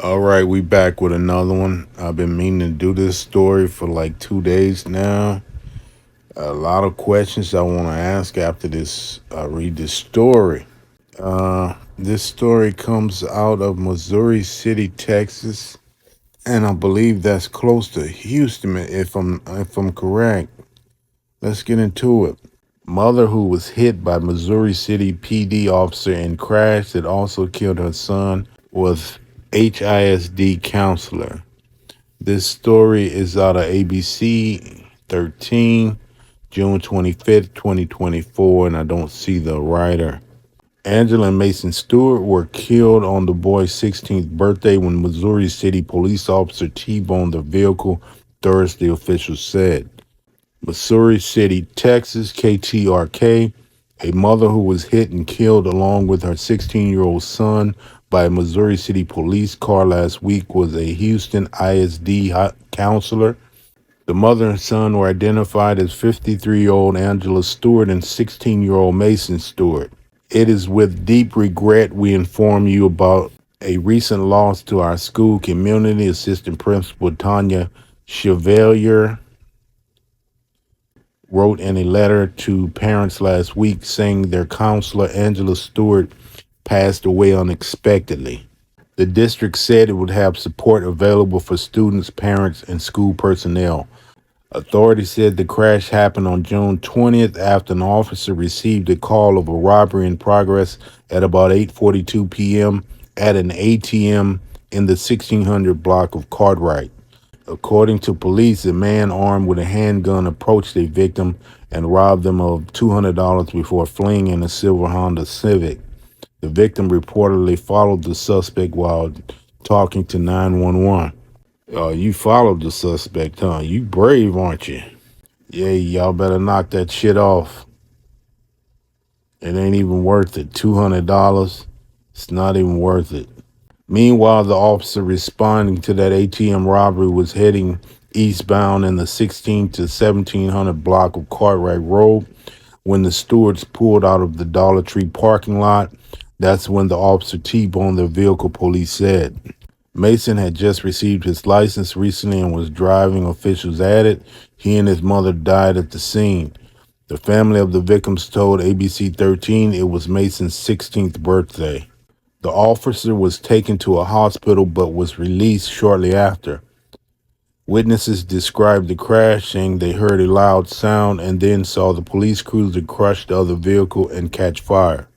All right, we back with another one. I've been meaning to do this story for like 2 days now. A lot of questions I want to ask after this. I read this story. This story comes out of Missouri City, Texas, and I believe that's close to Houston, if I'm correct. Let's get into it. Mother who was hit by Missouri City PD officer in crash that also killed her son was HISD counselor. This story is out of ABC 13, June 25th, 2024, and I don't see the writer. Angela and Mason Stewart were killed on the boy's 16th birthday when Missouri City police officer T-boned the vehicle, Thursday officials said. Missouri City, Texas, KTRK. A mother who was hit and killed along with her 16-year-old son by a Missouri City police car last week was a Houston ISD counselor. The mother and son were identified as 53-year-old Angela Stewart and 16-year-old Mason Stewart. It is with deep regret we inform you about a recent loss to our school community, Assistant Principal Tanya Chevalier wrote in a letter to parents last week saying their counselor, Angela Stewart, passed away unexpectedly. The district said it would have support available for students, parents, and school personnel. Authorities said the crash happened on June 20th after an officer received a call of a robbery in progress at about 8:42 p.m. at an ATM in the 1600 block of Cartwright. According to police, a man armed with a handgun approached a victim and robbed them of $200 before fleeing in a silver Honda Civic. The victim reportedly followed the suspect while talking to 911. You followed the suspect, huh? You brave, aren't you? Yeah, y'all better knock that shit off. It ain't even worth it. $200. It's not even worth it. Meanwhile, the officer responding to that ATM robbery was heading eastbound in the 16 to 1700 block of Cartwright Road when the stewards pulled out of the Dollar Tree parking lot. That's when the officer T-boned the vehicle, police said. Mason had just received his license recently and was driving, officials added. He and his mother died at the scene. The family of the victims told ABC 13 it was Mason's 16th birthday. The officer was taken to a hospital but was released shortly after. Witnesses described the crash, saying they heard a loud sound and then saw the police cruiser crush the other vehicle and catch fire.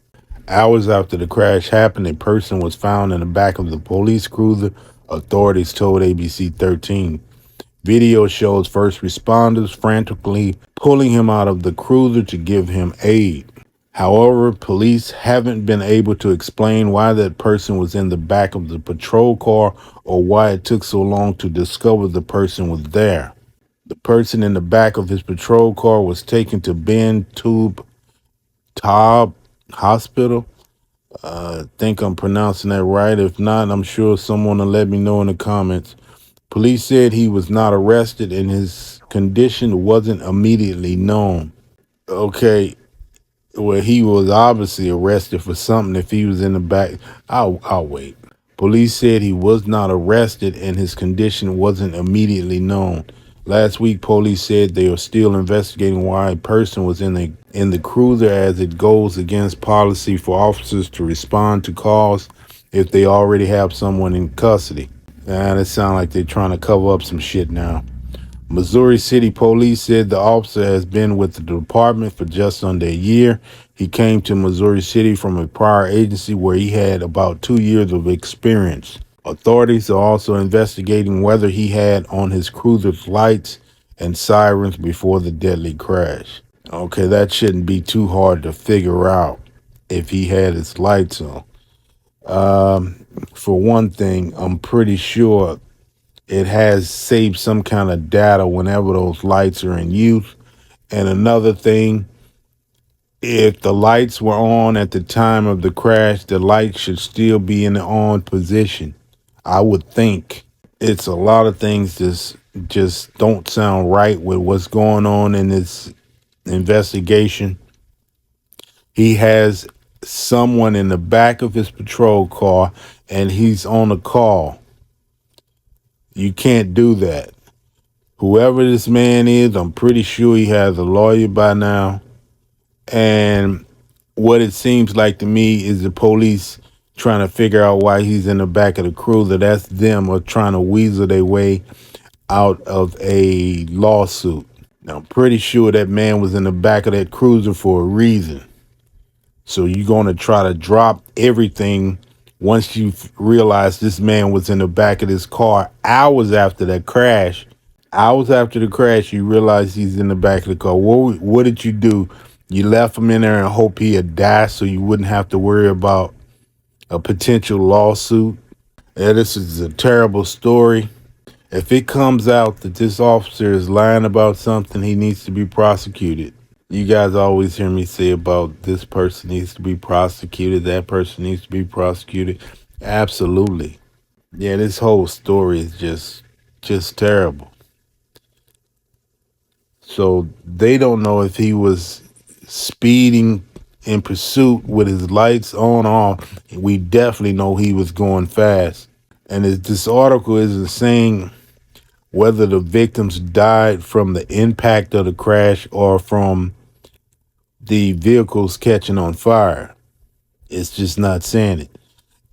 Hours after the crash happened, a person was found in the back of the police cruiser, authorities told ABC 13. Video shows first responders frantically pulling him out of the cruiser to give him aid. However, police haven't been able to explain why that person was in the back of the patrol car or why it took so long to discover the person was there. The person in the back of his patrol car was taken to Ben Tube Taub Hospital. I think I'm pronouncing that right. If not, I'm sure someone will let me know in the comments. Police said he was not arrested and his condition wasn't immediately known. Okay, well, he was obviously arrested for something if he was in the back. I'll wait. Police said he was not arrested and his condition wasn't immediately known. Last week, police said they are still investigating why a person was in the cruiser, as it goes against policy for officers to respond to calls if they already have someone in custody. It sounds like they're trying to cover up some shit now. Missouri City Police said the officer has been with the department for just under a year. He came to Missouri City from a prior agency where he had about 2 years of experience. Authorities are also investigating whether he had on his cruiser's lights and sirens before the deadly crash. Okay, that shouldn't be too hard to figure out if he had his lights on. For one thing, I'm pretty sure it has saved some kind of data whenever those lights are in use. And another thing, if the lights were on at the time of the crash, the lights should still be in the on position. I would think. It's a lot of things just don't sound right with what's going on in this investigation. He has someone in the back of his patrol car and he's on a call. You can't do that. Whoever this man is, I'm pretty sure he has a lawyer by now. And what it seems like to me is the police trying to figure out why he's in the back of the cruiser. That's them or trying to weasel their way out of a lawsuit. Now, I'm pretty sure that man was in the back of that cruiser for a reason. So you're going to try to drop everything once you realize this man was in the back of this car hours after that crash. Hours after the crash, you realize he's in the back of the car. What did you do? You left him in there and hope he had died so you wouldn't have to worry about a potential lawsuit. Yeah, this is a terrible story. If it comes out that this officer is lying about something, he needs to be prosecuted. You guys always hear me say about this person needs to be prosecuted, that person needs to be prosecuted. Absolutely. Yeah, this whole story is just terrible. So they don't know if he was speeding in pursuit with his lights on or off. We definitely know he was going fast. And this article isn't saying whether the victims died from the impact of the crash or from the vehicles catching on fire. It's just not saying it.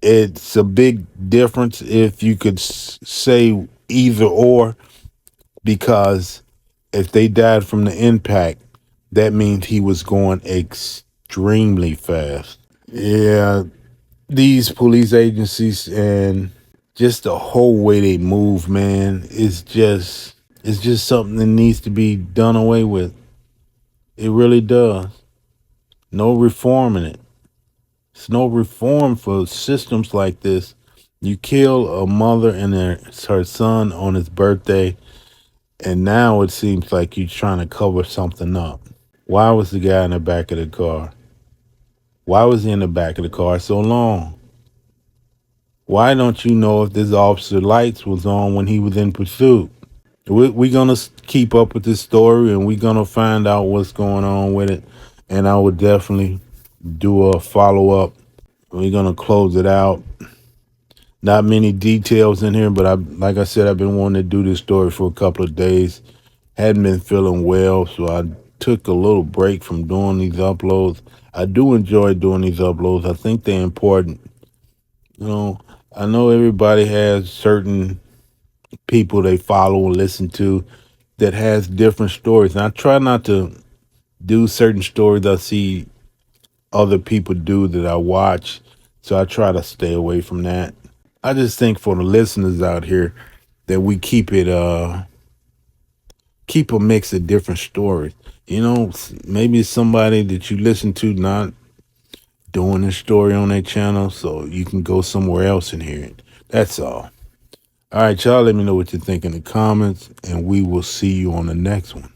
It's a big difference if you could say either or, because if they died from the impact, that means he was going extremely fast. Yeah, these police agencies and just the whole way they move, man, it's just something that needs to be done away with. It really does. No reform in it. There's no reform for systems like this. You kill a mother and her son on his birthday, and now it seems like you're trying to cover something up. Why was the guy in the back of the car? Why was he in the back of the car so long? Why don't you know if this officer lights was on when he was in pursuit? We're going to keep up with this story, and we're going to find out what's going on with it. And I would definitely do a follow-up. We're going to close it out. Not many details in here, but like I said, I've been wanting to do this story for a couple of days. Hadn't been feeling well, so I took a little break from doing these uploads. I do enjoy doing these uploads. I think they're important. You know, I know everybody has certain people they follow and listen to that has different stories. And I try not to do certain stories I see other people do that I watch. So I try to stay away from that. I just think for the listeners out here that we keep a mix of different stories. You know, maybe it's somebody that you listen to not doing this story on their channel, so you can go somewhere else and hear it. That's all. All right, y'all, let me know what you think in the comments, and we will see you on the next one.